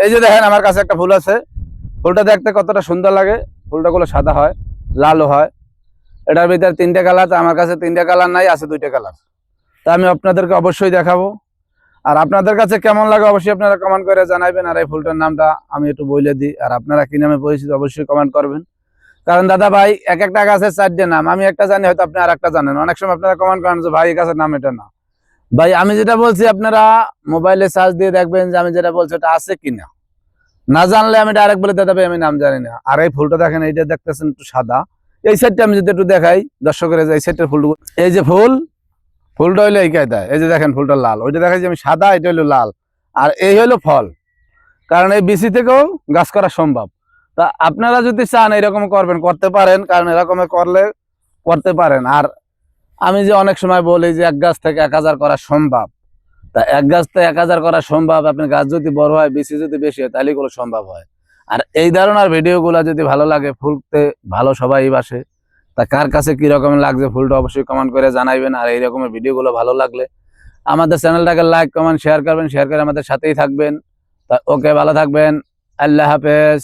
এই যে দেখেন আমার কাছে একটা ফুল আছে, ফুলটা দেখতে কতটা সুন্দর লাগে। ফুলটা গুলো সাদা হয়, লালও হয়। এটার ভিতরে 3টে কালার, আমার কাছে 3টে কালার নাই, আছে 2টে কালার। তা আমি আপনাদেরকে অবশ্যই দেখাবো। আর আপনাদের কাছে কেমন লাগে অবশ্যই আপনারা কমেন্ট করে জানাবেন। আর এই ফুলটার নামটা আমি একটু বলে দিই, আর আপনারা কি নামে পরিচিত অবশ্যই কমেন্ট করবেন। কারণ দাদা ভাই এক একটা গাছের 4টে নাম, আমি একটা জানি, হয়তো আপনি আর একটা জানেন। অনেক সময় আপনারা কমেন্ট করেন যে ভাই এই গাছের নাম এটা না। ভাই আমি যেটা বলছি আপনারা মোবাইলে সার্চ দিয়ে দেখবেন যে আমি যেটা বলছি ওটা আছে কিনা। না জানলে আমি ডাইরেক্ট বলে দাদা ভাই আমি নাম জানি না। আর এই ফুলটা দেখেন, এইটা দেখতেছেন একটু সাদা। এই সাইডটা আমি যদি একটু দেখাই দর্শকের, এই সাইডের ফুল, এই যে ফুলটা হইলো এই কায়দায়। এই যে দেখেন ফুলটা লাল, ওইটা দেখাই যে আমি সাদা, এটা হইলো লাল। আর এই হইলো ফল। কারণ এই বিচি থেকেও গাছ করা সম্ভব। তা আপনারা যদি চান এরকম করবেন, করতে পারেন, কারণ এরকম করলে করতে পারেন। আর আমি যে অনেক সময় বলি যে এক গাছ থেকে 1000 করা সম্ভব, তা এক গাছ থেকে 1000 করা সম্ভব। আপনার গাছ যদি বড় হয়, বিচি যদি বেশি হয়, তাহলে এগুলো সম্ভব হয়। আর এই ধরনের ভিডিওগুলো যদি ভালো লাগে, ফুলতে ভালো সবাই বাসে, তা কার কাছে কি রকম লাগছে ফুলটা অবশ্যই কমেন্ট করে জানাইবেন। আর এই রকমের ভিডিওগুলো ভালো লাগলে আমাদের চ্যানেলটাকে লাইক কমেন্ট শেয়ার করবেন, শেয়ার করে আমাদের সাথেই থাকবেন। তা ওকে, ভালো থাকবেন, আল্লাহ হাফেজ।